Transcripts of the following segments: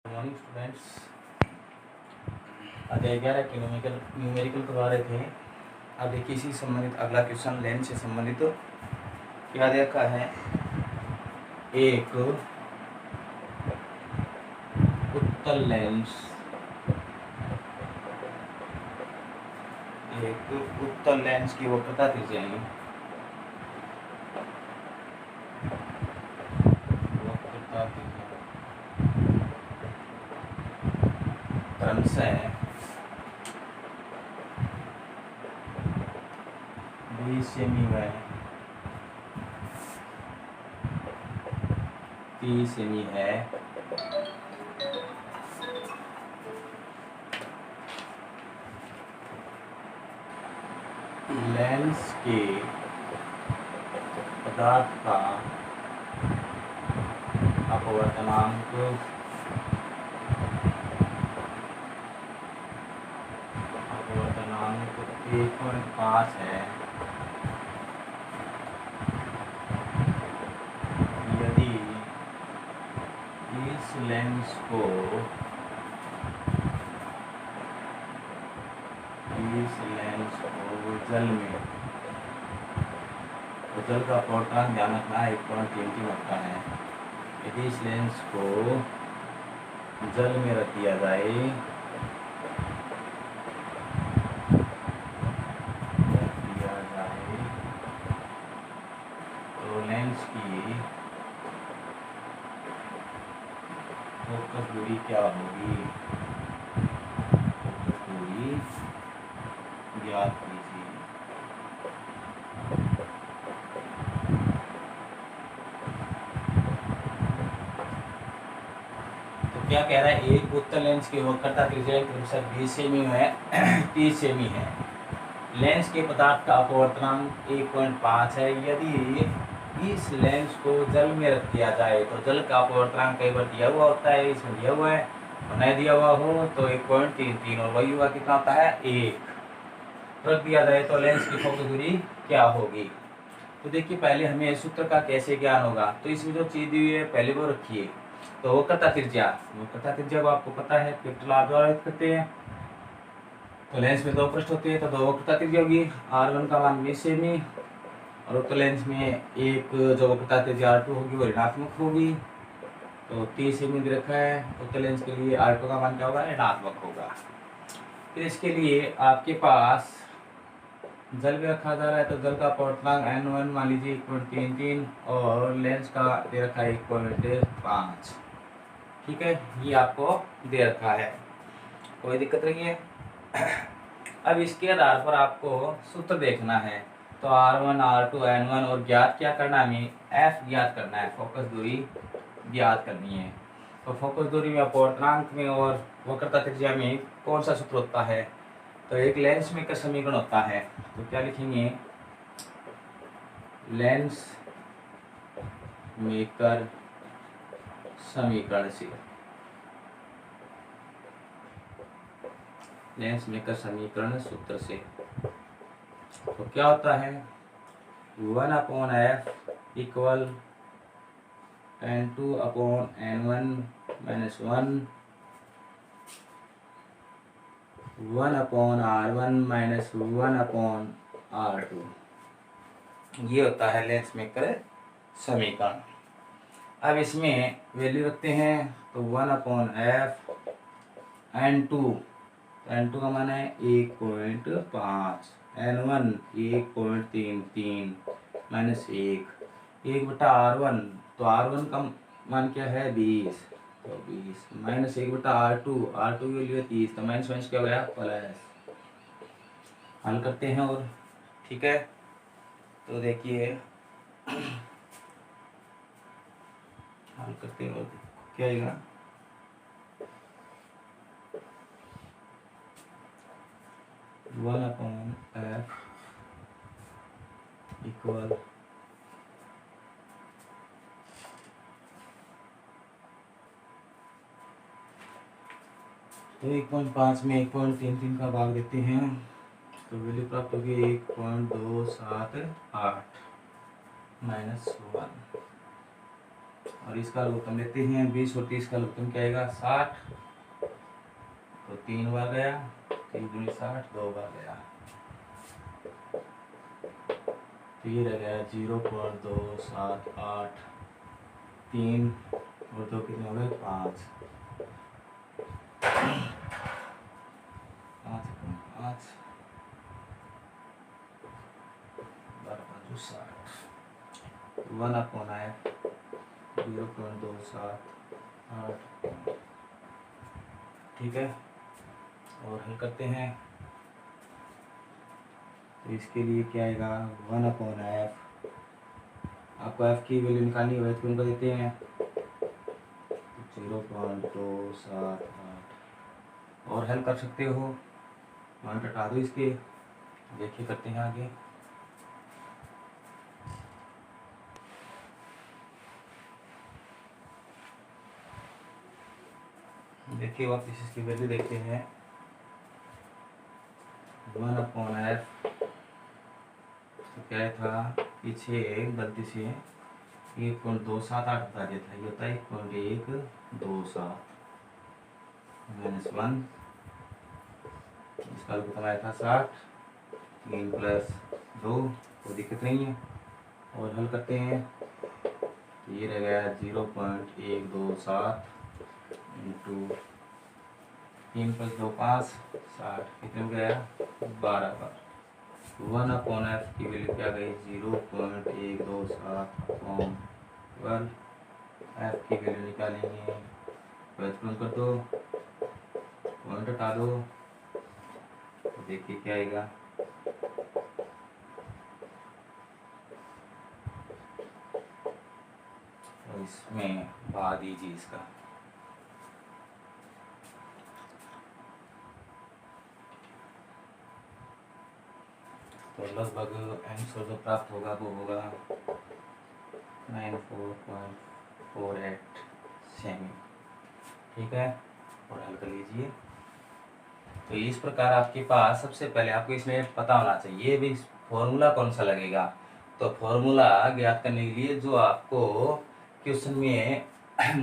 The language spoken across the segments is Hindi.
Morning students. अध्याय 11 के न्यूमेरिकल करवा रहे थे। अब देखिए इसी संबंधित अगला क्वेश्चन लेंस से संबंधित क्या दे रखा है। एक उत्तल लेंस की वक्रता त्रिज्याएं क्रमशः 20 सेमी व 30 सेमी है। लेंस के पदार्थ का अपवर्तनांक 1.5 है यदि इस लेंस को जल में, तो जल का अपवर्तनांक ध्यान रखना 1.33 होता है। यदि इस लेंस को जल में रख दिया जाए तो लेंस की फोकस दूरी क्या होगी, फोकस दूरी ज्ञात कीजिए। तो क्या कह रहा है, एक उत्तल लेंस की वक्रता त्रिज्या क्रमशः 20 सेमी है 30 सेमी है। लेंस के पदार्थ का अपवर्तनांक 1.5 है। यदि इस लेंस को जल में रख दिया जाए तो जल का अपवर्तनांक कई बार दिया हुआ होता है, इसमें दिया हुआ है, और नहीं दिया हुआ हो तो 1.33 और वही हुआ कितना होता है 1 रख दिया जाए तो लेंस की फोकस दूरी क्या होगी। तो देखिए पहले हमें सूत्र का कैसे ज्ञान होगा। तो इसमें जो चीज दी हुई है पहले वो रखिए। तो वक्रता त्रिज्या को आपको पता है, कैपिटल आर द्वारा व्यक्त करते हैं। तो लेंस में दो पृष्ठ होते हैं तो दो वक्रता त्रिज्या होगी। R1 का मान 20 सेमी और उत्तल लेंस में एक जो वक्रता त्रिज्या R2 होगी वो ऋणात्मक होगी। तो 30 सेमी दे रखा है। उत्तल लेंस के लिए R2 का मान क्या होगा, ऋणात्मक होगा। फिर इसके लिए आपके पास जल भी रखा जा रहा है तो जल का अपवर्तनांक N1 मान लीजिए 1.33 और लेंस का दे रखा है 1.5। ठीक है, ये आपको दे रखा है, कोई दिक्कत नहीं है। अब इसके आधार पर आपको सूत्र देखना है। तो R1 R2 N1 और ज्ञात क्या करना है, हमें F ज्ञात करना है, फोकस दूरी ज्ञात करनी है। तो फोकस दूरी में, अपवर्तनांक में और वक्रता त्रिज्या में कौन सा सूत्र होता है, तो एक लेंस मेकर समीकरण होता है। तो क्या लिखेंगे, लेंस मेकर समीकरण से, लेंस मेकर समीकरण सूत्र से। तो क्या होता है, 1/f equal N2/N1 minus 1/R1 minus 1/R2। ये होता है लेंस मेकर समीकरण। अब इसमें वैल्यू रखते हैं तो 1/f N2 का मान है 1.5, N1 1.33 माइनस 1/R1। तो R1 का मान क्या है 20, तो 20 माइनस 1/R2 की वैल्यू है 30, तो माइनस माइनस क्या हो गया प्लस। हल करते हैं और ठीक है, तो देखिए हल करते हैं और क्या आएगा, वन अपॉन एफ इक्वल 1.5 में 1.33 का भाग देते हैं तो वैल्यू प्राप्त होगी 1.278 माइनस 1। और इसका लघुत्तम लेते हैं 20 और 30 का लघुत्तम क्या आएगा 60, तो 3 बार गया, 3 दूनी 60, 2 बार गया, तो ये रह गया 0.278, 3 और 2 कितने हो गए 5, 5 60, 1/f 0.278, ठीक है। और हल करते हैं, तो इसके लिए क्या आएगा 1/f, आपको f की वैल्यू निकालनी है तो उनको देते हैं 0.278, और हल कर सकते हो, पॉइंट हटा दो इसके, देखिए करते हैं आगे। देखिए वापस इसकी वैल्यू देखते हैं 1/f, तो क्या था पीछे गलती से 1.278 बता दिया था, ये होता है 1.127 -1, इसका लघुत्तम आया था 60, 3 + 2, कोई दिक्कत नहीं है। और हल करते हैं, तो ये रह गया 0.127 इंटू 3 + 2 5, 60, कितने हो गया 12 बार। 1/f की वैल्यू क्या गई 0.127/12, f की वैल्यू निकालेंगे, व्युत्क्रम कर दो, पॉइंट हटा दो, तो देखिए क्या आएगा, तो इसमें भाग दीजिए इसका, तो लगभग आंसर जो प्राप्त होगा वो होगा 94.48 सेमी, ठीक है। और हल कर लीजिए। तो इस प्रकार आपके पास सबसे पहले आपको इसमें पता होना चाहिए भी फॉर्मूला कौन सा लगेगा। तो फॉर्मूला ज्ञात करने के लिए जो आपको क्वेश्चन में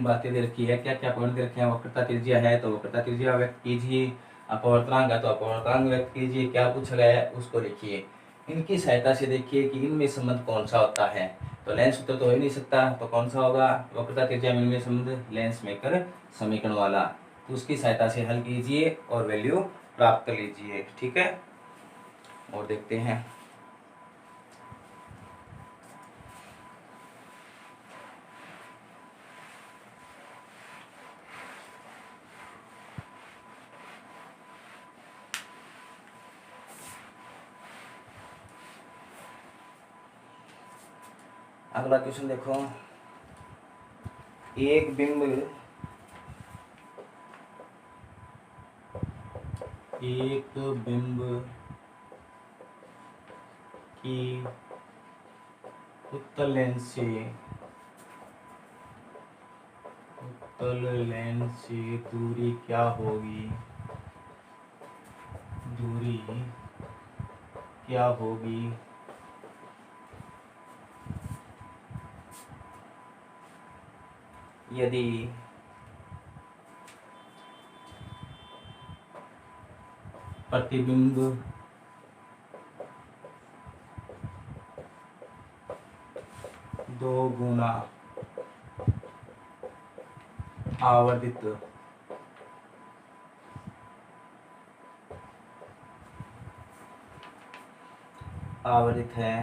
बातें दे रखी है, क्या क्या पॉइंट दे रखे हैं, वक्रता त्रिज्या है तो वक्रता त्रिज्या व्यक्त कीजिए, अपवर्तनांक है तो अपवर्तनांक व्यक्त कीजिए, क्या पूछा गया है उसको लिखिए। इनकी सहायता से देखिए कि इनमें संबंध कौन सा होता है। तो लेंस सूत्र तो हो ही नहीं सकता, तो कौन सा होगा वक्रता त्रिज्या में इनमें संबंध लेंस मेकर समीकरण वाला, तो उसकी सहायता से हल कीजिए और वैल्यू प्राप्त कर लीजिए, ठीक है। और देखते हैं, अगला क्वेश्चन देखो, एक बिंब की उत्तल लेंस से दूरी क्या होगी, यदि प्रतिबिंब दो गुना आवर्धित है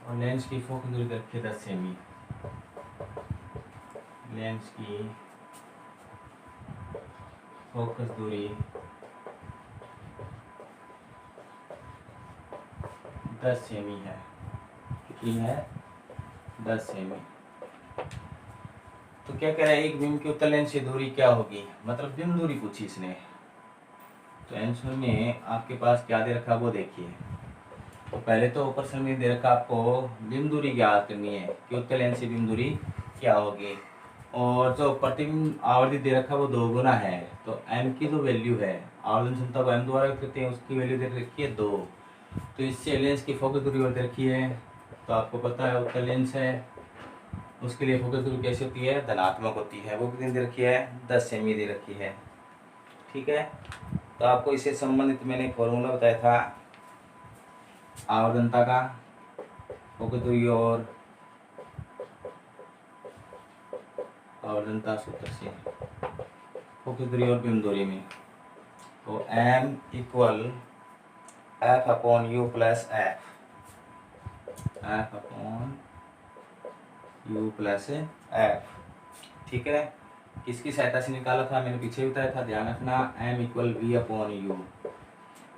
और लेंस की फोकस दूरी रखिए 10 सेमी, लेंस की फोकस दूरी 10 सेमी है, कितनी है 10 सेमी। तो क्या कह रहा है, एक बिंब की उत्तल लेंस से दूरी क्या होगी, मतलब बिंब दूरी पूछी इसने। तो आंसर में आपके पास क्या दे रखा वो देखिए, तो पहले तो प्रश्न में दे रखा आपको बिंदु दूरी ज्ञात करनी है कि उत्तल लेंस की बिंदु दूरी क्या होगी, और जो प्रतिबिंब आवृत्ति दे रखा है वो 2 गुना है। तो m की जो वैल्यू है, आवर्धन क्षमता को m द्वारा व्यक्त करते हैं, उसकी वैल्यू दे रखी है 2। तो इससे लेंस की फोकस दूरी दे रखी है, तो आपको पता है उत्तल लेंस है, उसके लिए फोकस दूरी कैसी होती है, धनात्मक होती है। वो कितनी दे रखी है, 10 सेमी दे रखी है। ठीक है, तो आपको इससे संबंधित मैंने फॉर्मूला बताया था आवर्धनता का, फोकस दूरी और आवर्धनता सूत्र से फोकस दूरी और बिंदु दूरी में। तो m equal f upon u plus f। ठीक है, किसकी सहायता से निकाला था, मैंने पीछे बताया था, ध्यान रखना। m equal v upon u,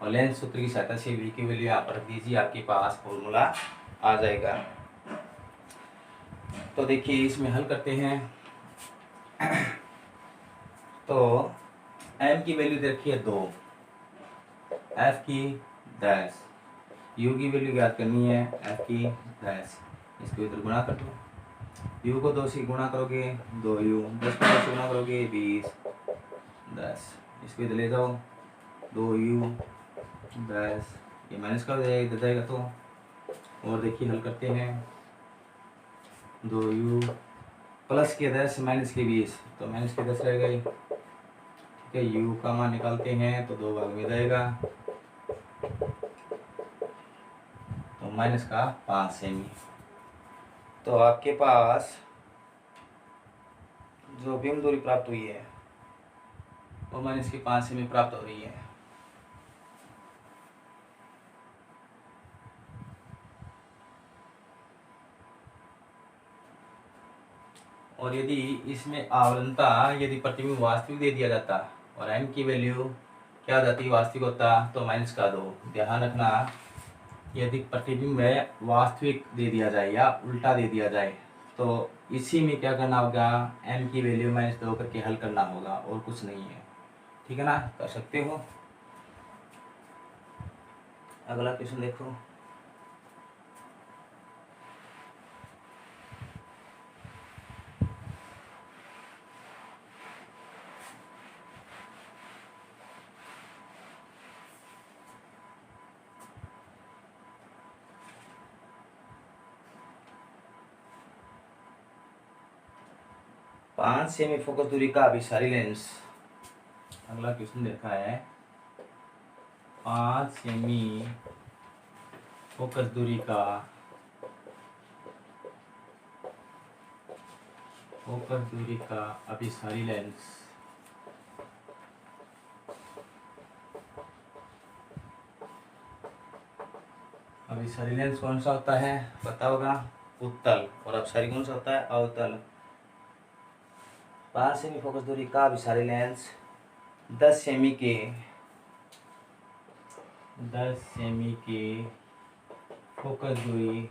और लेंस सूत्र की सहायता से v की वैल्यू यहाँ पर रख दीजिए, आपके पास फॉर्मूला आ जाएगा। तो देखिए इसमें हल करते हैं। तो m की वैल्यू दे रखी है 2, f की 10, u की वैल्यू ज्ञात करनी है, f की 10। इसको इधर गुणा कर दो, u को 2 से गुणा करोगे 2u, 10 को 2 से गुणा करोगे 20, 10। इसको इधर ले जाओ, 2u 10, ये माइनस कर जाएगा, इधर जाएगा तो। और देखिए हल करते हैं, 2u प्लस के 10 माइनस के 20, तो माइनस के 10 रह गए। ठीक है, u का मान निकालते हैं तो 2 भाग में जाएगा, तो माइनस का 5 सेमी। तो आपके पास जो बिंदु दूरी प्राप्त हुई है वो माइनस की 5 सेमी प्राप्त हो रही है। और यदि इसमें आवरणता, यदि प्रतिबिंब वास्तविक दे दिया जाता और m की वैल्यू क्या हो जाती, वास्तविक होता, तो माइनस का 2। ध्यान रखना, यदि प्रतिबिंब वास्तविक दे दिया जाए या उल्टा दे दिया जाए, तो इसी में क्या करना होगा, m की वैल्यू -2 करके हल करना होगा, और कुछ नहीं है। ठीक है ना, कर सकते हो। अगला क्वेश्चन देखो। पाँच सेमी फोकस दूरी का अभिसारी लेंस, अगला क्वेश्चन देखा है, 5 सेमी फोकस दूरी का अभिसारी लेंस कौन सा होता है, पता होगा, उत्तल। और अपसारी कौन सा होता है, अवतल। 5 सेमी फोकस दूरी का अभिसारी लेंस 10 सेमी के फोकस दूरी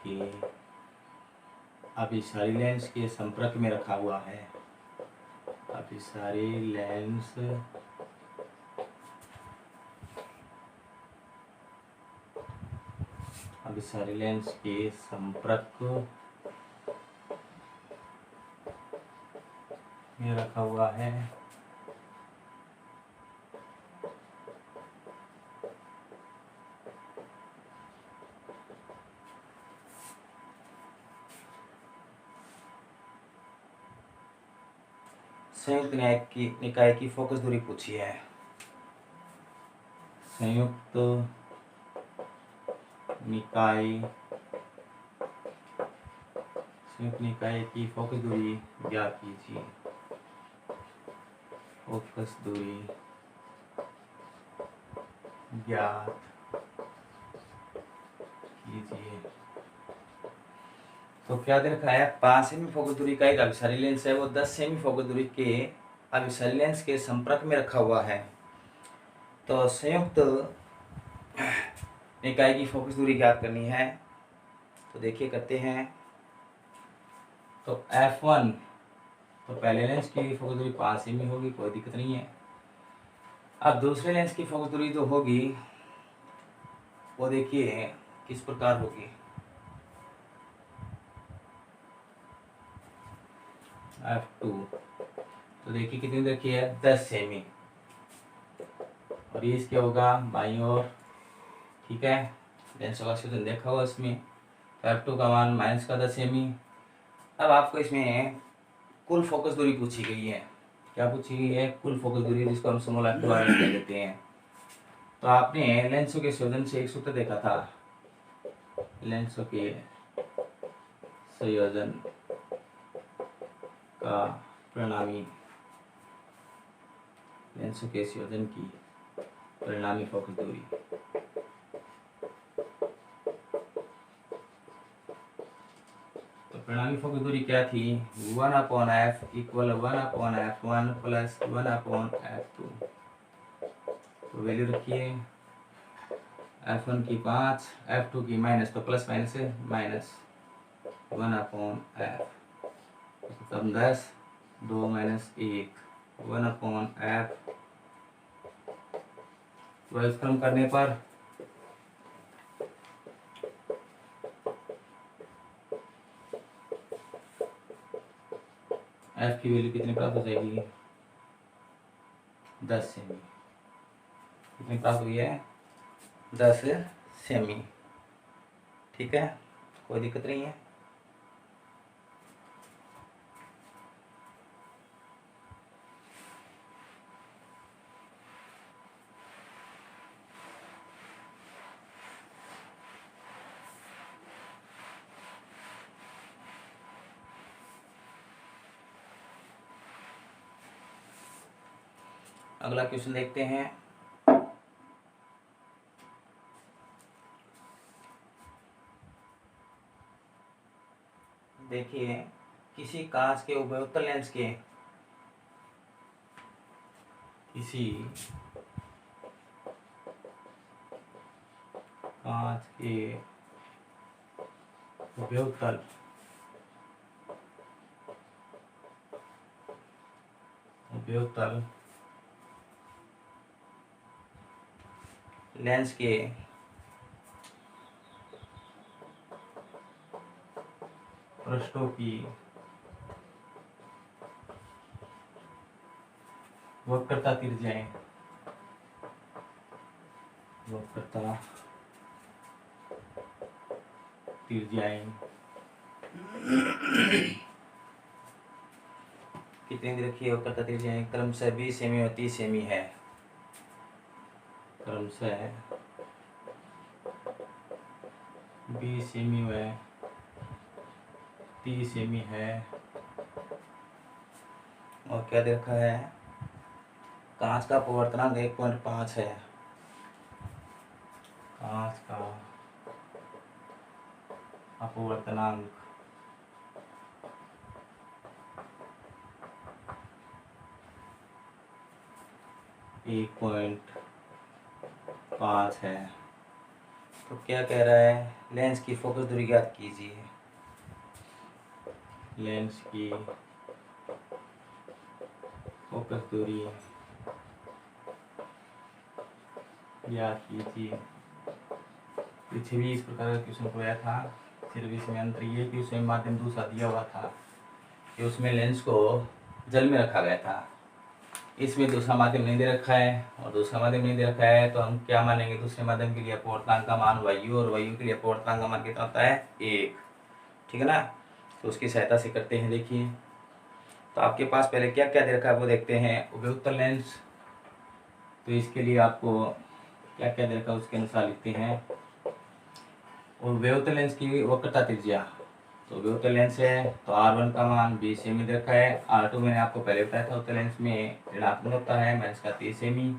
के अभिसारी लेंस के संपर्क में रखा हुआ है। अभिसारी लेंस के संपर्क में रखा हुआ है। संयुक्त निकाय की फोकस दूरी पूछी है। संयुक्त निकाय की फोकस दूरी ज्ञात कीजिए। फोकस दूरी ज्ञात कीजिए। तो क्या दे रखा है, 5 सेमी फोकस दूरी का एक अभिसारी लेंस है, वो 10 सेमी फोकस दूरी के अभिसारी लेंस के संपर्क में रखा हुआ है। तो संयुक्त निकाय की फोकस दूरी ज्ञात करनी है। तो देखिए करते हैं। तो F1 तो पहले लेंस की फोकस दूरी 5 सेमी होगी, कोई दिक्कत नहीं है। अब दूसरे लेंस की फोकस दूरी जो होगी वो देखिए किस प्रकार होगी। F2 तो देखिए कितनी रखी है, 10 सेमी, और ये इसके होगा बाईं ओर, ठीक है। लेंस का एक्सटेंशन देखा होगा इसमें। F2 का मान माइनस का 10 सेमी। अब आपको इसमें कुल फोकस दूरी पूछी गई है। क्या पूछी गई है? कुल फोकस दूरी, जिसको हम स्मॉल f2 कह देते हैं। तो आपने लेंसों के संयोजन से एक सूत्र देखा था, लेंसों के संयोजन का परिणामी, लेंसों के संयोजन की परिणामी फोकस दूरी। तो परिणामी फोकस दूरी क्या थी? 1/f equal 1/f1 plus 1/f2। तो वैल्यू रखिए, f1 की 5, f2 की माइनस, तो प्लस माइनस है माइनस 1/f, तब 10, 2 माइनस 1, 1/f। व्युत्क्रम करने पर f की वैल्यू कितनी प्राप्त हो जाएगी? 10 सेमी। कितनी प्राप्त हुई है? 10 सेमी, ठीक है, कोई दिक्कत नहीं है। अगला क्वेश्चन देखते हैं। देखिए, किसी कांच के उभयोत्तल लेंस के, किसी कांच के उभयोत्तल लेंस के पृष्ठों की वक्रता त्रिज्याएं, वक्रता त्रिज्याएं कितनी दी रखी है? वक्रता त्रिज्याएं क्रमशः 20 सेमी और 30 सेमी है, क्रमशः 20 सेमी व 30 सेमी है। और क्या दे रखा है? कांच का अपवर्तनांक 1.5 है, कांच का अपवर्तनांक एक 1.5 है। तो क्या कह रहा है? लेंस की फोकस दूरी ज्ञात कीजिए। लेंस की फोकस दूरी ज्ञात कीजिए। पीछे भी इस प्रकार का क्वेश्चन कराया था, सिर्फ इसमें अंतर ये कि उसमें माध्यम दूसरा दिया हुआ था कि उसमें लेंस को जल में रखा गया था। इसमें दूसरा माध्यम नहीं दे रखा है, और दूसरा माध्यम नहीं दे रखा है तो हम क्या मानेंगे? दूसरे माध्यम के लिए अपवर्तनांक का मान वायु, और वायु के लिए अपवर्तनांक का मान कितना होता है? 1, ठीक है ना। तो उसकी सहायता से करते हैं। देखिए, तो आपके पास पहले क्या क्या दे रखा है वो देखते हैं। उभयोत्तल लेंस, तो इसके लिए आपको क्या क्या दे रखा है उसके अनुसार लिखते हैं। उभयोत्तल लेंस की वक्रता त्रिज्या, तो उभयोत्तल लेंस है तो R1 का मान 20 सेमी दे रखा है। R2 मैंने आपको पहले बताया था, उत्तल लेंस में ऋणात्मक होता है, माइनस का 30 सेमी।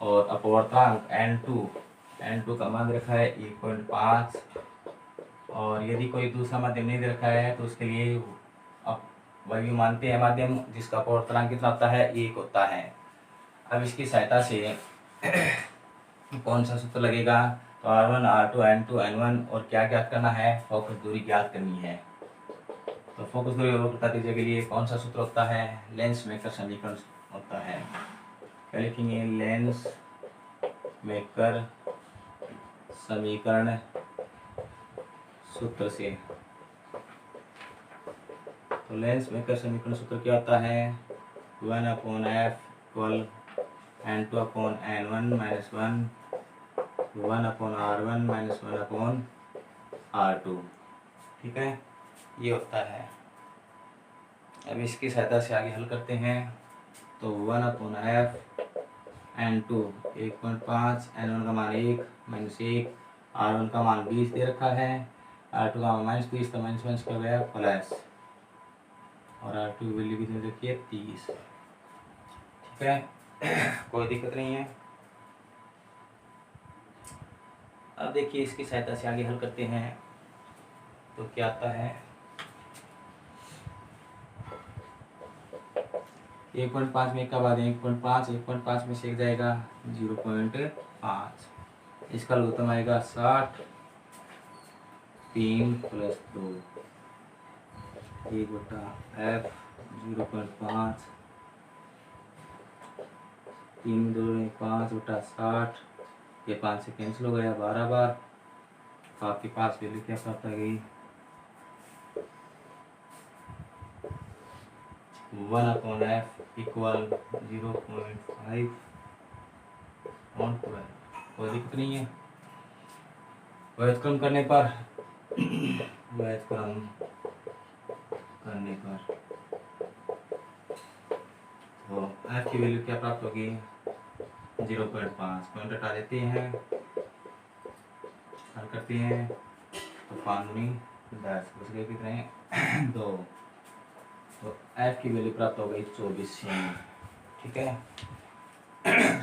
और अपवर्तनांक N2 का मान दे रखा है 1.5। और यदि कोई दूसरा माध्यम नहीं दे रखा है तो उसके लिए अब वायु मानते हैं माध्यम, जिसका अपवर्तनांक कितना होता है? 1 होता है। अब इसकी सहायता से कौन सा सूत्र लगेगा? तो R1 R2 N2 N1 और क्या ज्ञात करना है, फोकस दूरी ज्ञात करनी है। तो फोकस दूरी वक्रता त्रिज्या के लिए कौन सा सूत्र होता है, लेंस मेकर समीकरण होता है। क्या लिखेंगे, लेंस मेकर समीकरण सूत्र से। तो लेंस मेकर समीकरण सूत्र क्या होता है, 1/f equal N2/N1 minus 1/R1 minus 1/R2। ठीक है, ये होता है। अब इसकी सहायता से आगे हल करते हैं। तो 1/f N2 1.5, N1 का मान 1 माइनस 1, R1 का मान 20 दे रखा है, R2 का मान -20, तो माइनस क्या हो गया प्लस, और R2 की वैल्यू कितनी रखी है 30। ठीक है, कोई दिक्कत नहीं है। अब देखिए इसकी सहायता से आगे हल करते हैं। तो क्या आता है, 1.5 में एक का बाद 1.5 में से एक जाएगा 0.5, इसका लघुत्तम आएगा 60, 3 + 2 1/f 0.5, 3 2 5/60, ये 5 से कैंसिल हो गया 12 बार। तो आपके पास वैल्यू क्या प्राप्त आ गई, 1/f इक्वल 0.5 ऑन 12। कोई दिक्कत नहीं है। व्युत्क्रम करने पर तो f की वैल्यू क्या प्राप्त होगी, 0.5। पॉइंट हटा देते हैं, हल करते हैं। तो 5 × 10 बच गए कितने 2। तो f की वैल्यू प्राप्त हो गई 24 सेमी। ठीक है,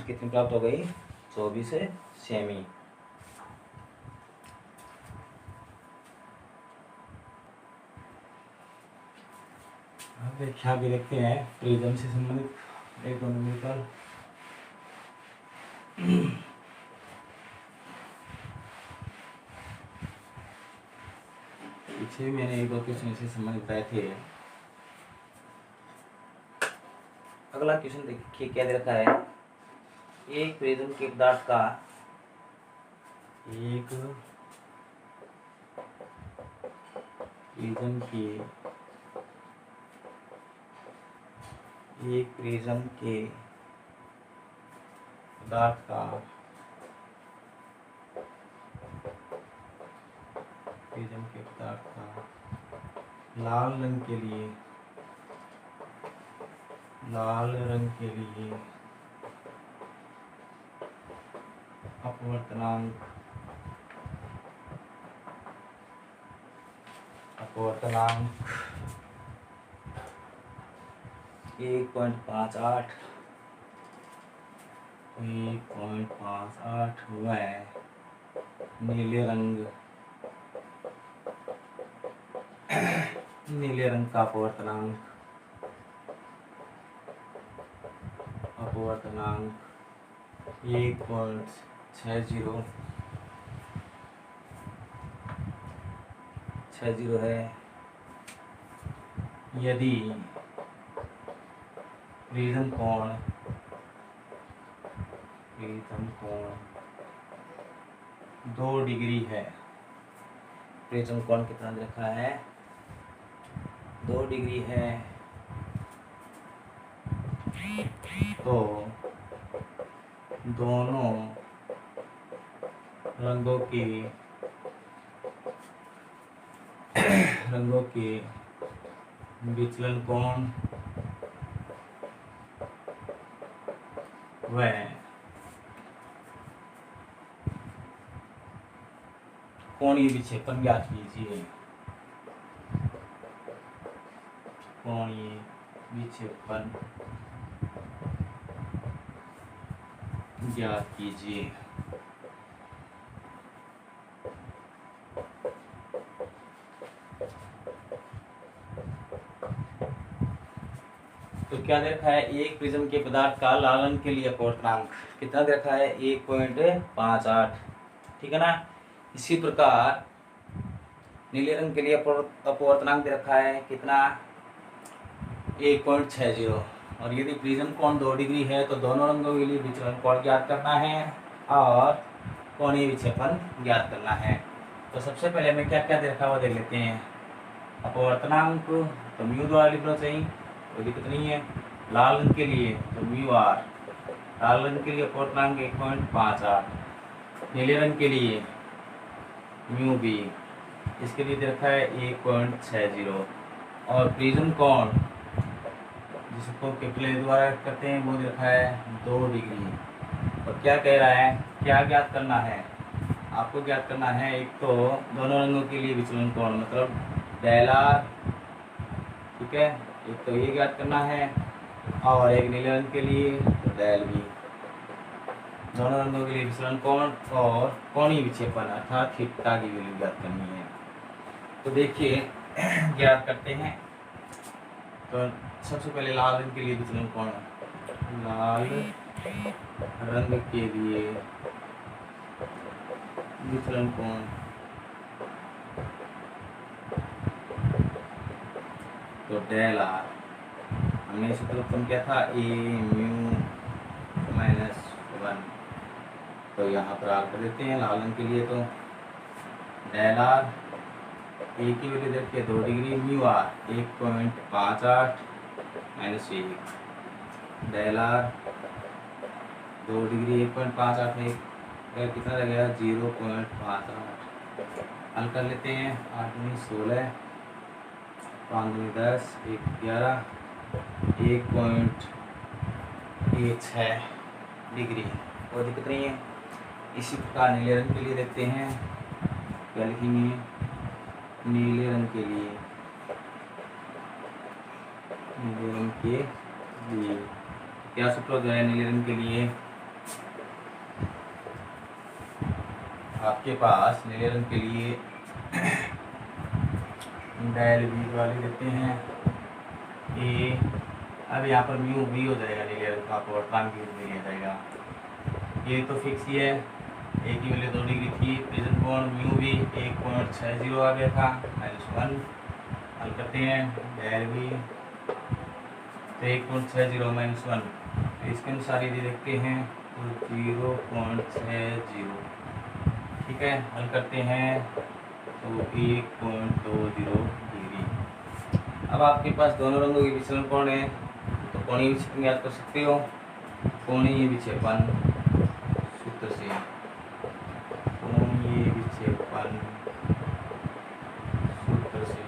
कितनी प्राप्त हो गई, 24 सेमी। व्याख्या भी देखते हैं प्रिज्म से संबंधित एक दो नंबर। पीछे मैंने एक दो क्वेश्चन से संबंधित बताए थे। अगला क्वेश्चन देखिए क्या दे रखा है, एक प्रिज्म के पदार्थ का एक प्रिज्म के पदार्थ का लाल रंग के लिए अपवर्तनांक 1.58 हुआ है। नीले रंग का अपवर्तनांक 1.60 है। यदि प्रिज्म कोण 2 डिग्री है, प्रिज्म कोण कितना दे रखा है, 2 डिग्री है, तो दोनों रंगों के विचलन कोण व कोणीय विक्षेपण ज्ञात कीजिए। कोणीय विक्षेपण ज्ञात कीजिए। तो क्या दे रखा है, एक प्रिज्म के पदार्थ का लाल रंग के लिए अपवर्तनांक कितना दे रखा है, 1.58। ठीक है ना। इसी प्रकार नीले रंग के लिए अपवर्तनांक दे रखा है कितना 1.60 और यदि प्रिज्म कोण 2 डिग्री है तो दोनों रंगों के लिए विचलन कोण ज्ञात करना है और कोणीय विक्षेपण ज्ञात करना है। तो सबसे पहले हमें क्या क्या दे रखा हुआ देख लेते हैं। अपवर्तनांक तो म्यू द्वारा लिखना चाहिए, कोई दिक्कत नहीं है। लाल रंग के लिए तो म्यू आर, लाल रंग के लिए अपवर्तनांक 1.58, नीले रंग के लिए म्यू बी, इसके लिए दे रखा है 1.60 और प्रिज्म कोण जिसको कैपिटल ए द्वारा करते हैं वो दे रखा है 2 डिग्री। और क्या कह रहा है, क्या ज्ञात करना है, आपको ज्ञात करना है एक तो दोनों रंगों के लिए विचलन कोण मतलब डेल आर, ठीक है, एक तो ये ज्ञात करना है और एक नीले रंग के लिए तो डेल बी, दोनों रंगों के लिए विचलन कोण और कोणीय विक्षेपण अर्थात थीटा की वैल्यू ज्ञात करनी है। तो देखिए ज्ञात करते हैं। तो सबसे पहले लाल रंग के लिए विचलन कोण, लाल रंग के लिए विचलन कोण तो डेल आर, हमने सूत्र उत्पन्न किया था ए म्यू माइनस 1, तो यहाँ पर आर कर देते हैं लाल रंग के लिए। तो डेल आर ए की वैल्यू देखिए 2 degree, mu R 1.58 minus 1, del R 2 degree 1.58 में कितना लगेगा 0.58। हल कर लेते हैं, 8 दूनी 16, 5 दूनी 10, 1 11, 1.16 डिग्री, कोई दिक्कत नहीं है। इसी प्रकार नीले रंग के लिए देखते हैं, क्या लिखेंगे नीले रंग के लिए, नीले रंग के लिए क्या सूत्र जो है नीले रंग के लिए, आपके पास नीले रंग के लिए डेल बी वाले देते हैं ए, अब यहाँ पर म्यू बी हो जाएगा नीले रंग का अपवर्तनांक भी लिया जाएगा। ये तो फिक्स ही है, ए की वैल्यू 2 डिग्री थी, प्रिज्म कोण म्यू बी 1.60 आ गया था -1। हल करते हैं डेल बी तो 1.60 -1, तो इसके अनुसार यदि देखते हैं तो 0.60, ठीक है। हल करते हैं तो 1.20 डिग्री। अब आपके पास दोनों रंगों के विचलन कोण है तो कोणीय विक्षेपण याद कर सकते हो, कोणीय विक्षेपण सूत्र से, कोणीय विक्षेपण सूत्र से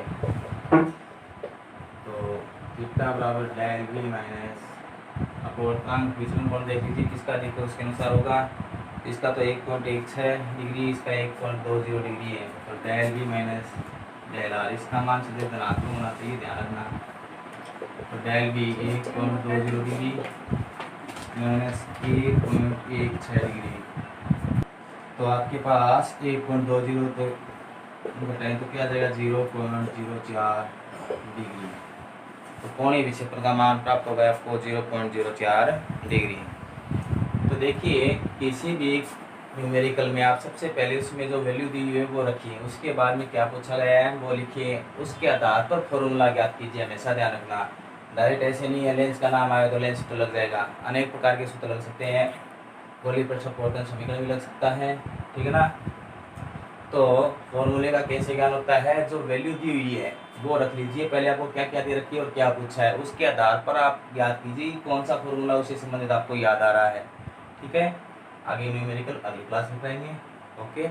तो थीटा बराबर डेल बी माइनस अपवर्तनांक विचलन कोण देख लीजिए किसका, देखो उसके अनुसार होगा। इसका तो 1.16 डिग्री, इसका 1.20 डिग्री है, तो del B minus del R, इसका मान सीधे धनात्मक होना चाहिए, ध्यान रखना। तो del B 1.20 degree minus 1.16 degree, तो आपके पास 1.20 तो बताएं तो क्या आ जाएगा 0.04 डिग्री। तो कोणीय विक्षेपण का मान प्राप्त होगा आपको 0.04 डिग्री। तो देखिए किसी भी न्यूमेरिकल में आप सबसे पहले उसमें जो वैल्यू दी हुई है वो रखिए, उसके बाद में क्या पूछा गया है वो लिखिए, उसके आधार पर फॉर्मूला ज्ञात कीजिए, हमेशा ध्यान रखना। डायरेक्ट ऐसे नहीं है लेंस का नाम आए तो लेंस सूत्र लग जाएगा, अनेक प्रकार के सूत्र लग सकते हैं, गोली प्रत्यावर्तन समीकरण भी लग सकता है, ठीक है ना। तो फॉर्मूले का कैसे ज्ञान होता है, जो वैल्यू दी हुई है वो रख लीजिए, पहले आपको क्या क्या दे रखी है और क्या पूछा है, उसके आधार पर आप ज्ञात कीजिए कौन सा फॉर्मूला उससे संबंधित आपको याद आ रहा है, ठीक है। आगे न्यूमेरिकल अगली क्लास में करेंगे। ओके।